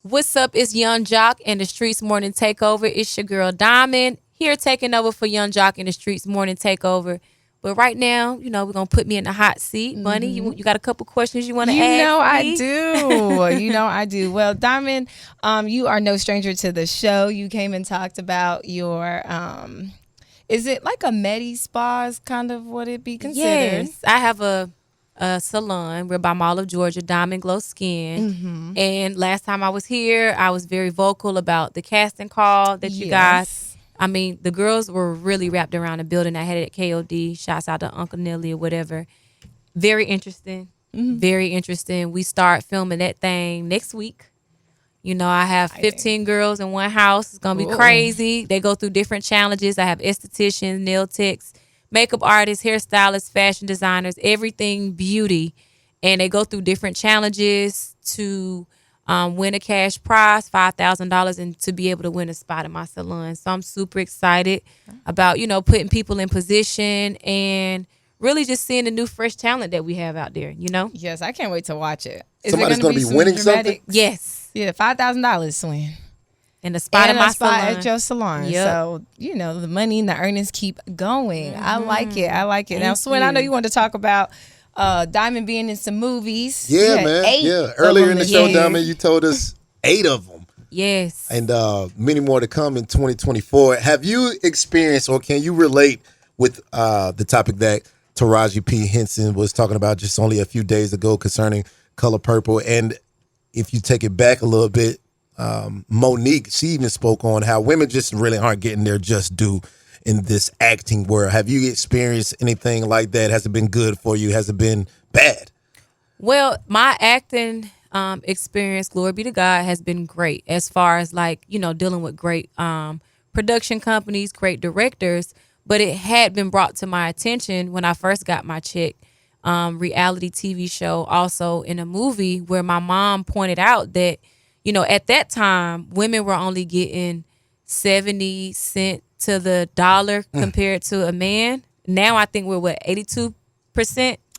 What's up? It's Young Jock and the Streetz Morning Takeover. It's your girl Diamond here taking over for Young Jock and the Streetz Morning Takeover. But right now, we're going to put me in the hot seat. Bunny, you got a couple questions you want to You know ask I me? do. You know I do. Well, Diamond, you are no stranger to the show. You came and talked about your is it like a Medi spa is kind of what it be considered? Yes. I have a salon. We're by Mall of Georgia, Diamond Glow Skin. And last time I was here, I was very vocal about the casting call that you got. Yes. I mean, the girls were really wrapped around the building. I had it at KOD. Shouts out to Uncle Nelly or whatever. Very interesting. Very interesting. We start filming that thing next week. I have 15 girls in one house. It's going to be crazy. They go through different challenges. I have estheticians, nail techs, makeup artists, hairstylists, fashion designers, everything beauty. And they go through different challenges to win a cash prize, $5,000, and to be able to win a spot in my salon. So I'm super excited about, putting people in position and really just seeing the new fresh talent that we have out there. Yes, I can't wait to watch it. Somebody's going to be winning something? Yes. Yeah, $5,000 Swin. And a spot in And my a spot salon. at your salon. Yep. So, the money and the earnings keep going. I like it. Now, Thank Swin, I know you. you wanted to talk about Diamond being in some movies. Yeah, You had man. 8 Yeah. of Earlier them in the this show, year. Diamond, you told us 8 of them. Yes. And many more to come in 2024. Have you experienced or can you relate with the topic that Taraji P. Henson was talking about just only a few days ago concerning Color Purple? And if you take it back a little bit, Monique, she even spoke on how women just really aren't getting their just due in this acting world. Have you experienced anything like that? Has it been good for you? Has it been bad? Well, my acting experience, glory be to God, has been great as far as dealing with great production companies, great directors. But it had been brought to my attention when I first got my check, reality TV show, also in a movie where my mom pointed out that, at that time, women were only getting 70 cents to the dollar compared to a man. Now I think we're 82%?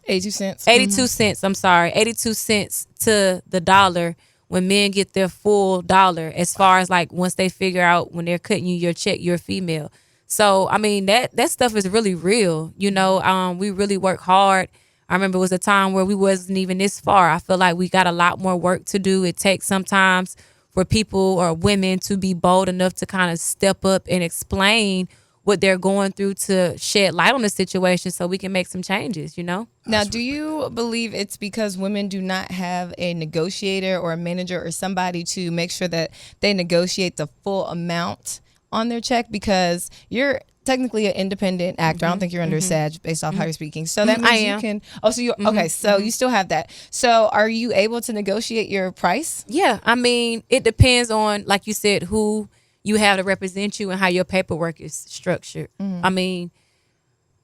82 cents. 82 cents, I'm sorry. 82 cents to the dollar when men get their full dollar as far as once they figure out when they're cutting you your check, you're a female. So, I mean, that stuff is really real. We really work hard. I remember it was a time where we wasn't even this far. I feel like we got a lot more work to do. It takes sometimes for people or women to be bold enough to kind of step up and explain what they're going through to shed light on the situation so we can make some changes, Now, do you believe it's because women do not have a negotiator or a manager or somebody to make sure that they negotiate the full amount on their check? Because you're technically an independent actor. I don't think you're under SAG based off how you're speaking. So that means I you am. can. Oh, so you okay? So you still have that. So are you able to negotiate your price? Yeah, I mean, it depends on, like you said, who you have to represent you and how your paperwork is structured. I mean,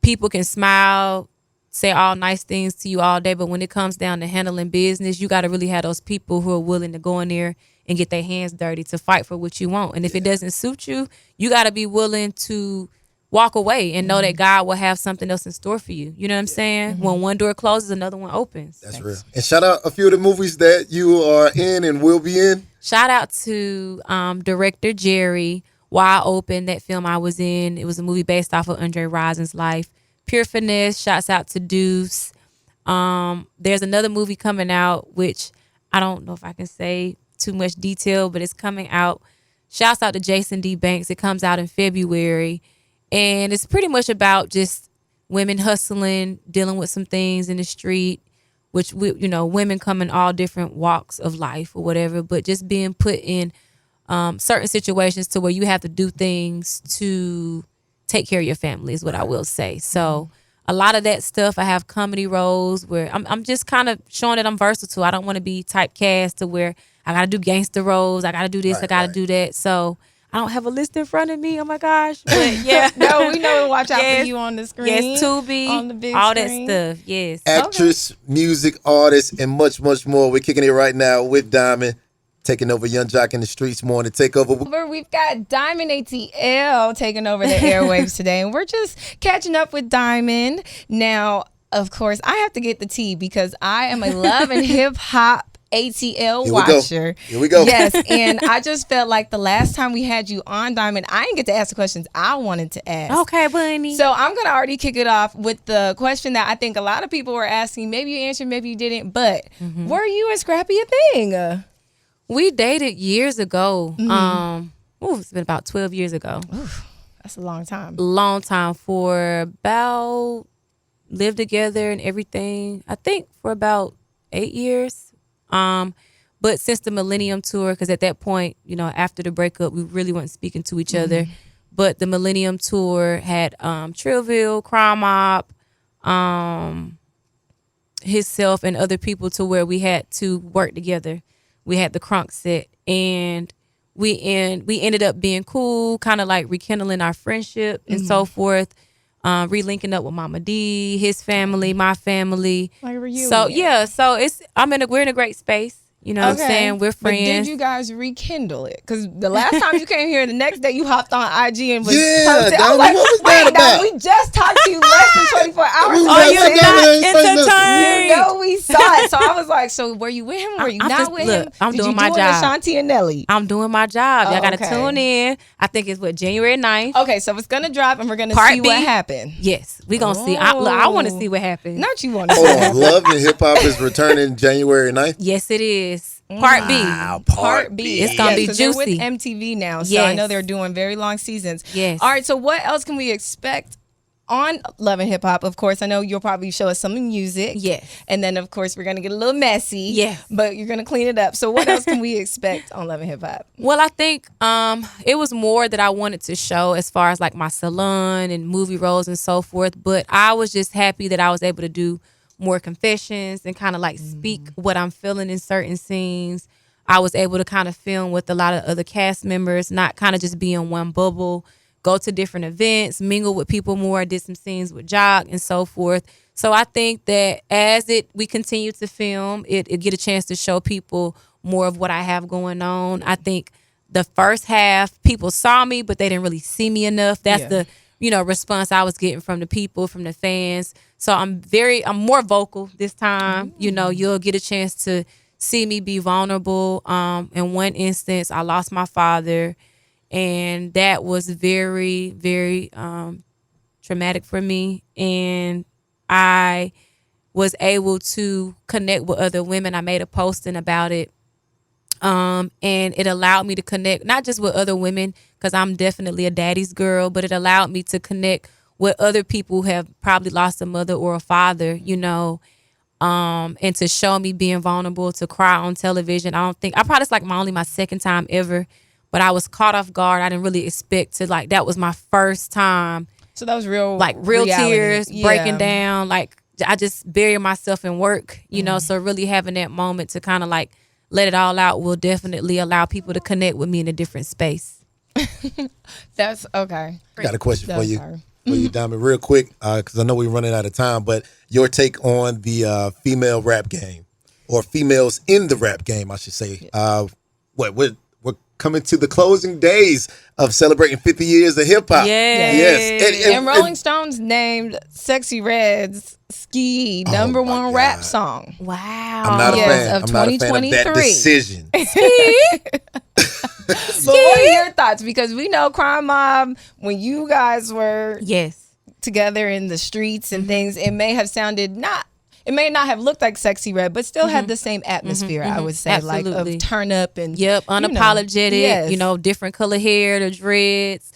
people can smile, say all nice things to you all day, but when it comes down to handling business, you got to really have those people who are willing to go in there and get their hands dirty to fight for what you want. And if it doesn't suit you, you got to be willing to walk away and know that God will have something else in store for you. You know what I'm saying? When one door closes, another one opens. That's real. And shout out a few of the movies that you are in and will be in. Shout out to director Jerry, Wide Open, that film I was in. It was a movie based off of Andre Rison's life. Pure Finesse, shouts out to Deuce. There's another movie coming out, which I don't know if I can say too much detail, but it's coming out. Shouts out to Jason D. Banks. It comes out in February. And it's pretty much about just women hustling, dealing with some things in the street, which women come in all different walks of life or whatever, but just being put in certain situations to where you have to do things to take care of your family is what I will say. So a lot of that stuff, I have comedy roles where I'm just kind of showing that I'm versatile. I don't want to be typecast to where I got to do gangster roles. I got to do this. I got to do that. So I don't have a list in front of me. Oh my gosh. But yeah. No, we know to watch out Yes. for you on the screen. Yes, Tubi, on the big all screen. that stuff. Yes. Actress, music, artist, and much, much more. We're kicking it right now with Diamond, taking over Young Jock in the Streetz Morning Takeover. We've got Diamond ATL taking over the airwaves today, and we're just catching up with Diamond. Now, of course, I have to get the tea because I am a love and hip hop ATL Here we go. watcher. Here we go. Yes, and I just felt like the last time we had you on, Diamond, I didn't get to ask the questions I wanted to ask. Okay, Bunny. So I'm going to already kick it off with the question that I think a lot of people were asking. Maybe you answered, maybe you didn't. But were you and Scrappy a thing? We dated years ago. It's been about 12 years ago. Oof, that's a long time. Long time for about lived together and everything. I think for about 8 years. But since the Millennium Tour, because at that point, after the breakup, we really weren't speaking to each other. But the Millennium Tour had Trillville, Crime Mob, himself, and other people to where we had to work together. We had the Crunk set, and we ended up being cool, kind of like rekindling our friendship and so forth. Relinking up with Mama D, his family, my family. Like a reunion. So yeah, so we're in a great space. You know what I'm saying? We're friends. But did you guys rekindle it? Because the last time you came here, the next day you hopped on IG and was Yeah, posted. I was what was that about? We just talked to you less than 24 hours ago. Oh, you're not You entertained. know we saw it. So I was like, so were you with him? Were you I'm not just- with look, him? I'm Did doing you my do it job. with Shanti and Nelly? I'm doing my job. Y'all gotta okay. tune in. I think it's January 9th. Okay, so it's gonna drop and we're gonna Part see B. what happened. Yes, we gonna see. I want to see what happens. Not you want to Hold see. on. Love and Hip Hop is returning January 9th. Yes, it is. Part B. Wow, Part B. It's gonna be 'cause they're juicy. with MTV now, so Yes. I know they're doing very long seasons. Yes. All right, so what else can we expect on Love and Hip Hop? Of course, I know you'll probably show us some music. Yes. And then, of course, we're going to get a little messy. Yes. But you're going to clean it up. So what else can we expect on Love and Hip Hop? Well, I think it was more that I wanted to show as far as like my salon and movie roles and so forth. But I was just happy that I was able to do more confessions and kind of like speak what I'm feeling in certain scenes. I was able to kind of film with a lot of other cast members, not kind of just be in one bubble, go to different events, mingle with people more, did some scenes with Jock and so forth. So I think that as we continue to film, it get a chance to show people more of what I have going on. I think the first half, people saw me, but they didn't really see me enough. That's the response I was getting from the people, from the fans. So I'm more vocal this time. You'll get a chance to see me be vulnerable. In one instance, I lost my father, and that was very, very traumatic for me. And I was able to connect with other women. I made a posting about it. And it allowed me to connect not just with other women, because I'm definitely a daddy's girl, but it allowed me to connect with other people who have probably lost a mother or a father, and to show me being vulnerable, to cry on television. It's like my second time ever, but I was caught off guard. I didn't really expect to, like, that was my first time. So that was real Real reality. tears, Yeah. breaking down. Like, I just bury myself in work, so really having that moment to kind of like let it all out will definitely allow people to connect with me in a different space. That's okay. I got a question for you. Sorry. For you, Diamond, real quick, because I know we're running out of time, but your take on the female rap game, or females in the rap game, I should say. We're coming to the closing days of celebrating 50 years of hip hop. Yes. And Rolling Stones named Sexy Red's Ski number my one rap God. song. Wow. I'm not a Yes, fan. of I'm not a fan of that 2023. decision. But what are your thoughts? Because we know Crime Mob, when you guys were Yes. together in the streets and things, it may not have looked like Sexy Red, but still had the same atmosphere, I would say, like Absolutely. of turn up and Unapologetic, yes. Different color hair, the dreads,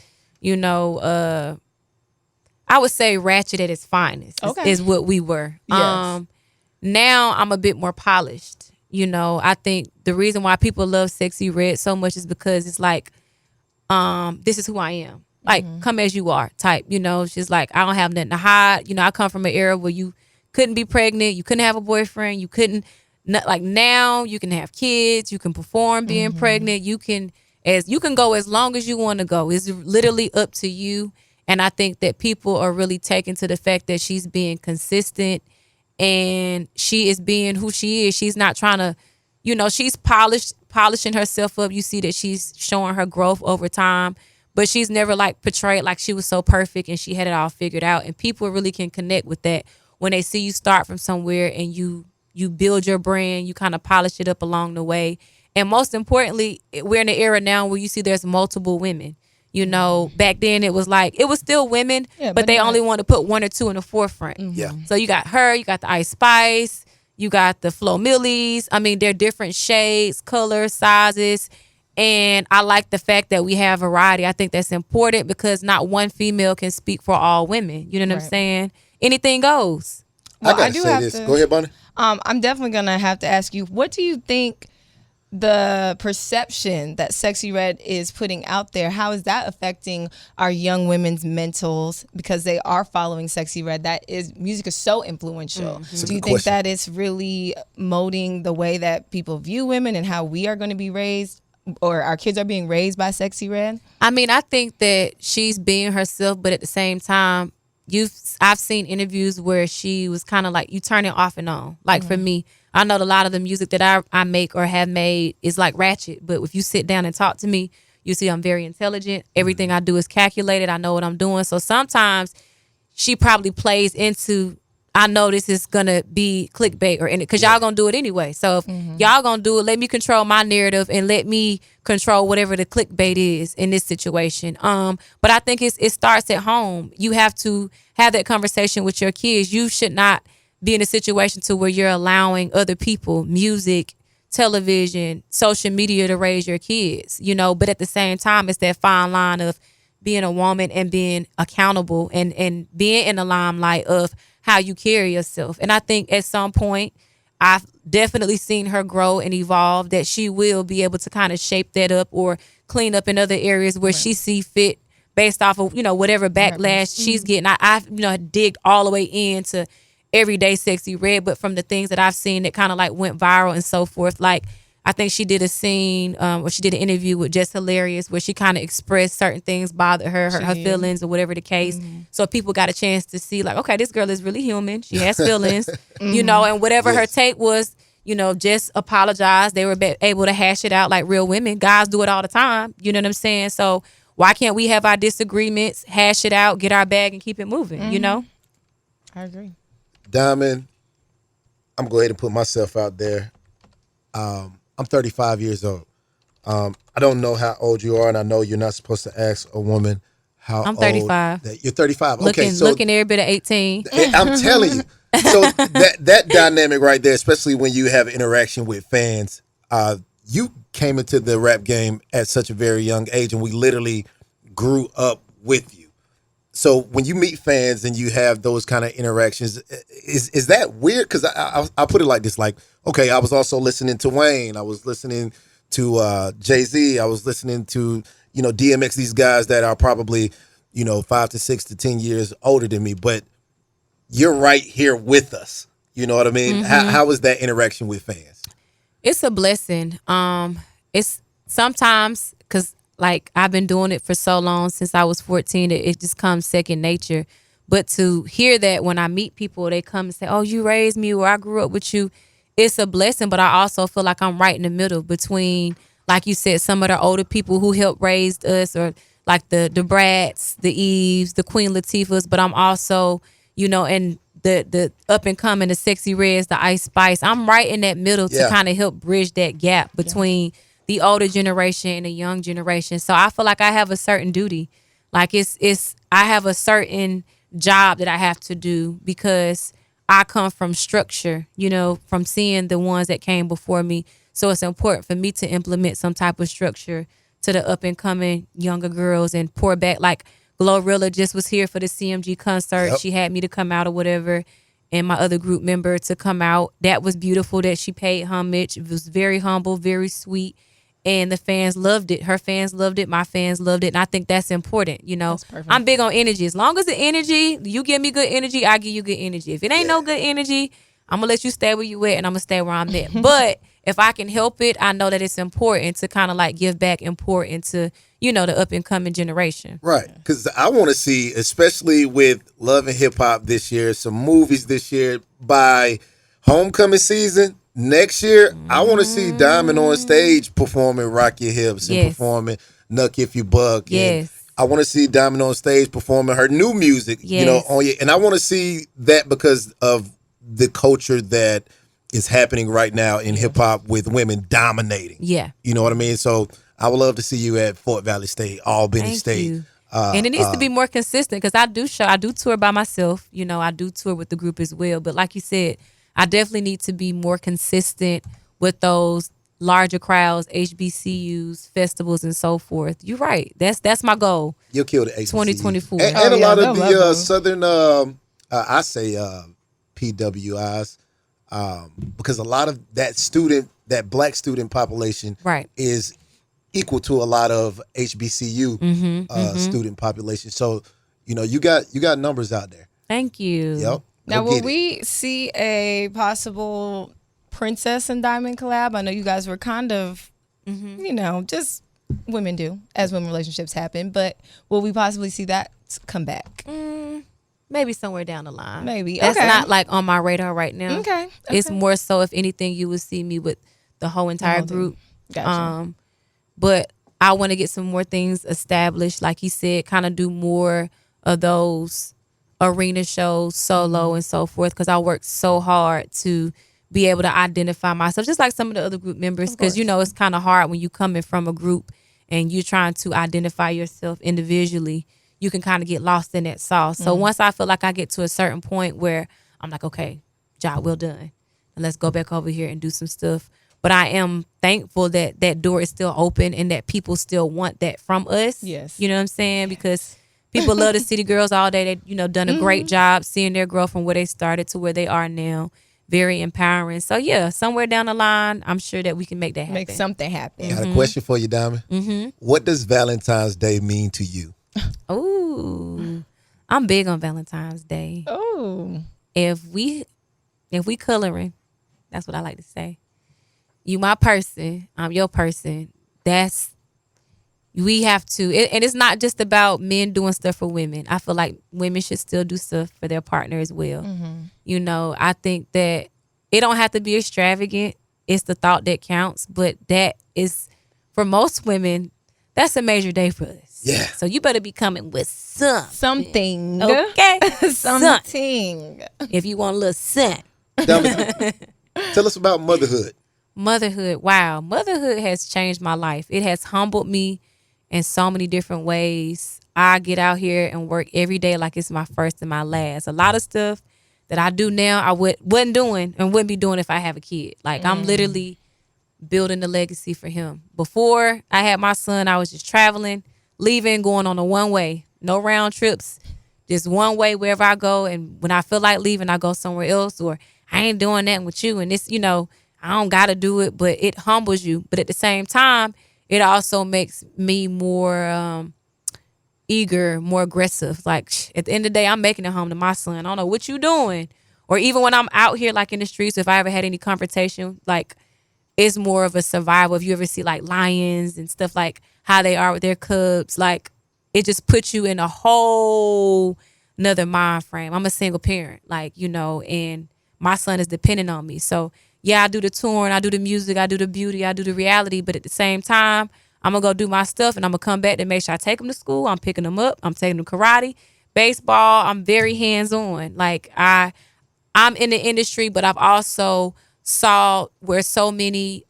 I would say ratchet at its finest is what we were. Yes. Now I'm a bit more polished. I think the reason why people love Sexy Red so much is because it's like, this is who I am. Like, come as you are type, it's just like, I don't have nothing to hide. I come from an era where you couldn't be pregnant, you couldn't have a boyfriend, you couldn't, like, now you can have kids, you can perform being pregnant, you can go as long as you want to go. It's literally up to you. And I think that people are really taken to the fact that she's being consistent and she is being who she is. She's not trying to, she's polishing herself up. You see that she's showing her growth over time, but she's never like portrayed like she was so perfect and she had it all figured out. And people really can connect with that when they see you start from somewhere and you you build your brand, you kind of polish it up along the way. And most importantly, we're in an era now where you see there's multiple women. You know, back then it was still women, but they only want to put one or two in the forefront. Yeah. So you got her, you got the Ice Spice, you got the Flo Millies. I mean, they're different shades, colors, sizes. And I like the fact that we have variety. I think that's important because not one female can speak for all women. You know what I'm saying? Anything goes. Well, I gotta say this. Go ahead, Bonnie. I'm definitely going to have to ask you, what do you think the perception that Sexy Red is putting out there, how is that affecting our young women's mentals because they are following Sexy Red? Music is so influential. Do you think that it's really molding the way that people view women and how we are going to be raised, or our kids are being raised by Sexy Red? I mean, I think that she's being herself, but at the same time, I've seen interviews where she was kind of like, you turn it off and on. Like for me, I know a lot of the music that I make or have made is like ratchet, but if you sit down and talk to me, you see I'm very intelligent. Everything I do is calculated. I know what I'm doing. So sometimes she probably plays into, I know this is gonna be clickbait or in it, because y'all gonna do it anyway. So if y'all gonna do it, let me control my narrative and let me control whatever the clickbait is in this situation. But I think it starts at home. You have to have that conversation with your kids. You should not be in a situation to where you're allowing other people, music, television, social media to raise your kids, you know. But at the same time, it's that fine line of being a woman and being accountable and being in the limelight of how you carry yourself. And I think at some point, I've definitely seen her grow and evolve, that she will be able to kind of shape that up or clean up in other areas where she see fit based off of, you know, whatever backlash she's getting. I've digged all the way into everyday Sexy Red, but from the things that I've seen that kind of like went viral and so forth, like I think she did a scene or she did an interview with Just Hilarious where she kind of expressed certain things bothered her feelings or whatever the case. So people got a chance to see like, okay, this girl is really human. She has feelings, you know, and whatever her take was, you know, just apologize. They were able to hash it out like real women. Guys do it all the time. You know what I'm saying? So why can't we have our disagreements, hash it out, get our bag and keep it moving, you know? I agree. Diamond, I'm going to go ahead and put myself out there. I'm 35 years old. I don't know how old you are, and I know you're not supposed to ask a woman how I'm 35. old. You're 35. Looking, okay, so looking every bit of 18. I'm telling you. So that dynamic right there, especially when you have interaction with fans, you came into the rap game at such a very young age, and we literally grew up with you. So when you meet fans and you have those kind of interactions, is that weird? Because I put it like this, like, okay, I was also listening to Wayne. I was listening to Jay-Z. I was listening to, you know, DMX, these guys that are probably, you know, 5 to 6 to 10 years older than me. But you're right here with us. You know what I mean? How is that interaction with fans? It's a blessing. It's sometimes, because like I've been doing it for so long, since I was 14, it just comes second nature. But to hear that when I meet people, they come and say, oh, you raised me, or I grew up with you, it's a blessing. But I also feel like I'm right in the middle between, like you said, some of the older people who helped raise us, or like the Brads, the Eves, the Queen Latifahs. But I'm also, you know, and the up and coming, the Sexy Reds, the Ice Spice. I'm right in that middle to kind of help bridge that gap between the older generation and the young generation. So I feel like I have a certain duty. Like I have a certain job that I have to do because I come from structure, you know, from seeing the ones that came before me. So it's important for me to implement some type of structure to the up and coming younger girls and pour back. Like Glorilla just was here for the CMG concert. Yep. She had me to come out or whatever, and my other group member to come out. That was beautiful that she paid homage. It was very humble, very sweet. And the fans loved it. Her fans loved it. My fans loved it. And I think that's important. You know, I'm big on energy. As long as the energy, you give me good energy, I give you good energy. If it ain't no good energy, I'm going to let you stay where you at and I'm going to stay where I'm at. But if I can help it, I know that it's important to kind of like give back and pour into, you know, the up and coming generation. Right. Because I want to see, especially with Love and Hip Hop this year, some movies this year by homecoming season. Next year, I want to see Diamond on stage performing Rock Your Hips and performing Nuck If You Buck. Yes. And I want to see Diamond on stage performing her new music, you know, and I want to see that because of the culture that is happening right now in hip hop with women dominating. Yeah. You know what I mean? So I would love to see you at Fort Valley State, Albany Thank State. you. And it needs to be more consistent because I do tour by myself. You know, I do tour with the group as well. But like you said, I definitely need to be more consistent with those larger crowds, HBCUs, festivals, and so forth. You're right. That's my goal. You'll kill the HBCU. 2024. And, Oh, a yeah, lot they'll of love the them. Southern, I say PWIs, because a lot of that black student population Right. is equal to a lot of HBCU student population. So, you know, you got numbers out there. Thank you. Yep. Now, Go will get it. we see a possible Princess and Diamond collab? I know you guys were kind of, you know, just women do as women relationships happen. But will we possibly see that come back? Maybe somewhere down the line. Maybe. That's Okay. not like on my radar right now. Okay. It's more so if anything you would see me with the whole entire whole thing. group. Gotcha. But I want to get some more things established. Like he said, kind of do more of those arena shows solo and so forth. Because I worked so hard to be able to identify myself, just like some of the other group members. Because, you know, it's kind of hard when you coming from a group and you're trying to identify yourself individually. You can kind of get lost in that sauce. So once I feel like I get to a certain point where I'm like, okay, job well done. And let's go back over here and do some stuff. But I am thankful that that door is still open and that people still want that from us. Yes. You know what I'm saying? Because people love the City Girls all day. They, you know, done a great job seeing their growth from where they started to where they are now. Very empowering. So yeah, somewhere down the line, I'm sure that we can make that happen. Make something happen. Got a question for you, Diamond. What does Valentine's Day mean to you? Ooh, I'm big on Valentine's Day. Oh. If we coloring, that's what I like to say. You my person, I'm your person. We have to, and it's not just about men doing stuff for women. I feel like women should still do stuff for their partner as well. You know, I think that it don't have to be extravagant. It's the thought that counts, but that is, for most women, that's a major day for us. Yeah. So you better be coming with Something. Okay. Something. If you want a little sun. Diamond, tell us about motherhood. Motherhood, wow. Motherhood has changed my life. It has humbled me in so many different ways. I get out here and work every day like it's my first and my last. A lot of stuff that I do now I wasn't doing and wouldn't be doing if I have a kid. Like I'm literally building the legacy for him. Before I had my son, I was just traveling, leaving, going on a one way. No round trips. Just one way wherever I go. And when I feel like leaving, I go somewhere else, or I ain't doing that with you. And it's, you know, I don't got to do it, but it humbles you. But at the same time, it also makes me more eager, more aggressive. Like at the end of the day, I'm making it home to my son. I don't know what you doing. Or even when I'm out here like in the streets, if I ever had any confrontation, like it's more of a survival. If you ever see like lions and stuff, like how they are with their cubs, like it just puts you in a whole another mind frame. I'm a single parent, like, you know, and my son is dependent on me. So yeah, I do the touring, I do the music, I do the beauty, I do the reality. But at the same time, I'm going to go do my stuff and I'm going to come back to make sure I take them to school. I'm picking them up. I'm taking them karate, baseball. I'm very hands-on. Like I'm in the industry, but I've also saw where so many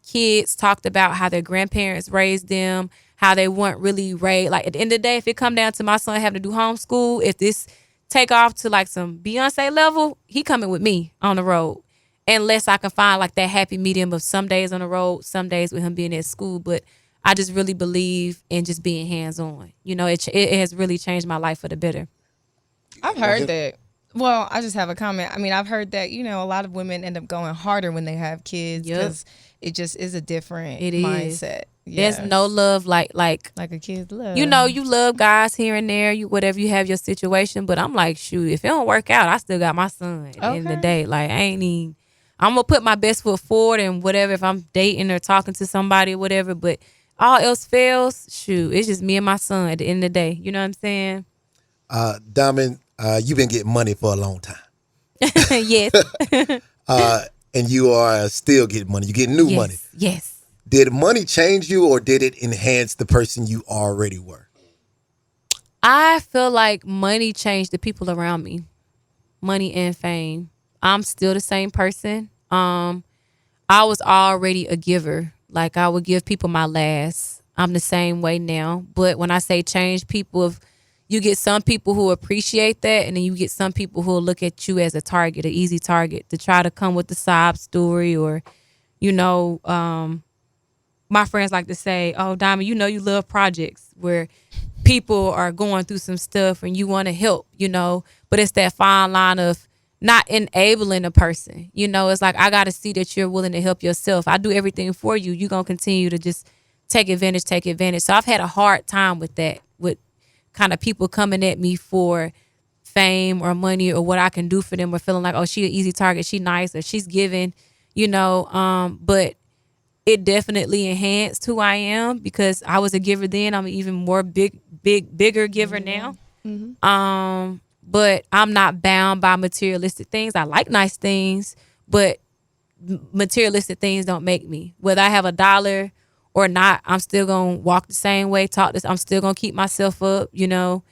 kids talked about how their grandparents raised them, how they weren't really raised. Like at the end of the day, if it come down to my son having to do homeschool, if this take off to like some Beyonce level, he coming with me on the road. Unless I can find like that happy medium of some days on the road, some days with him being at school. But I just really believe in just being hands-on. You know, it has really changed my life for the better. I've heard that. Well, I just have a comment. I mean, I've heard that, you know, a lot of women end up going harder when they have kids because it just is a different mindset. There's no love like a kid's love. You know, you love guys here and there, you whatever you have your situation. But I'm like, shoot, if it don't work out, I still got my son at the end of the day. Like I'm going to put my best foot forward and whatever, if I'm dating or talking to somebody or whatever, but all else fails, shoot, it's just me and my son at the end of the day. You know what I'm saying? Diamond, you've been getting money for a long time. Yes. And you are still getting money. You're getting new money. Yes. Did money change you or did it enhance the person you already were? I feel like money changed the people around me. Money and fame. I'm still the same person. I was already a giver. Like I would give people my last. I'm the same way now. But when I say change people, if you get some people who appreciate that, and then you get some people who will look at you as a target, an easy target, to try to come with the sob story or, you know, my friends like to say, "Oh, Diamond, you know you love projects where people are going through some stuff and you want to help, you know." But it's that fine line of not enabling a person. You know, it's like I got to see that you're willing to help yourself. I do everything for you. You're going to continue to just take advantage. So I've had a hard time with that, with kind of people coming at me for fame or money or what I can do for them, or feeling like, oh, she an easy target, she nice, or she's giving, you know. But it definitely enhanced who I am because I was a giver then. I'm an even more bigger giver now. But I'm not bound by materialistic things. I like nice things, but materialistic things don't make me. Whether I have a dollar or not, I'm still gonna walk the same way, talk this. I'm still gonna keep myself up. You know,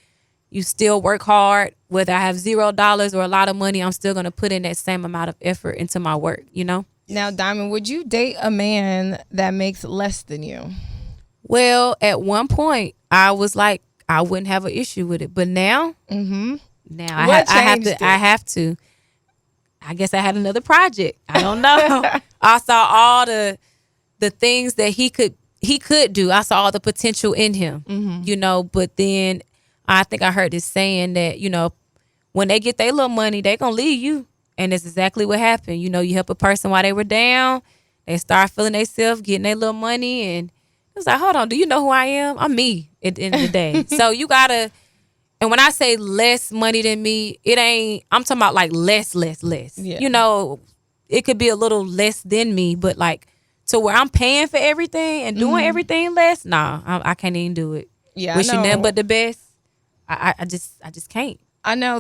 you still work hard. Whether I have $0 or a lot of money, I'm still gonna put in that same amount of effort into my work. You know. Now, Diamond, would you date a man that makes less than you? Well, at one point, I was like, I wouldn't have an issue with it, but now, now I have to. I guess I had another project. I don't know. I saw all the things that he could do. I saw all the potential in him, you know. But then I think I heard this saying that, you know, when they get their little money, they gonna leave you. And that's exactly what happened. You know, you help a person while they were down, they start feeling themselves, getting their little money, and it was like, hold on, do you know who I am? I'm me at the end of the day. So you gotta, and when I say less money than me, it ain't, I'm talking about like less. Yeah. You know, it could be a little less than me, but like to where I'm paying for everything and doing everything less, nah, I can't even do it. Yeah, Wish I you know. nothing but the best. I just can't. I know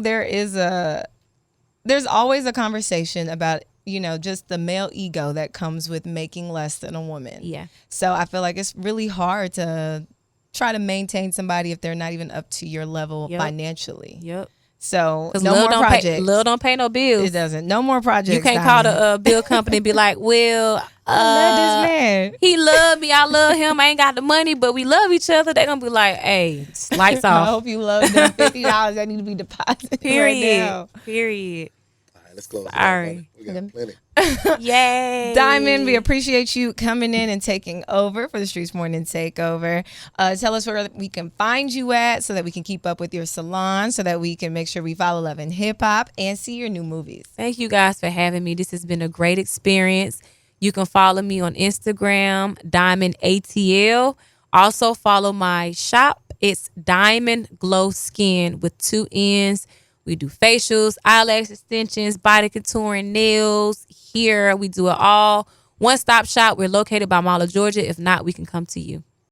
there's always a conversation about, you know, just the male ego that comes with making less than a woman. Yeah. So I feel like it's really hard to try to maintain somebody if they're not even up to your level financially. Yep. So Because no more projects. Lil don't pay no bills. It doesn't. No more projects. You can't call the bill company and be like, well, I love this man. he love me, I love him, I ain't got the money, but we love each other. They're going to be like, hey, lights I off. hope you love them $50 that need to be deposited Period. right now. Period. All right, let's close. Sorry. We got plenty. Yay. Diamond, we appreciate you coming in and taking over for the Streetz Morning Takeover. Tell us where we can find you at so that we can keep up with your salon, so that we can make sure we follow Love and Hip Hop and see your new movies. Thank you guys for having me. This has been a great experience. You can follow me on Instagram, Diamond ATL. Also follow my shop. It's Diamond Glow Skin with 2 N's. We do facials, eyelash extensions, body contouring, nails, hair. We do it all. One-stop shop. We're located by Mall of Georgia. If not, we can come to you.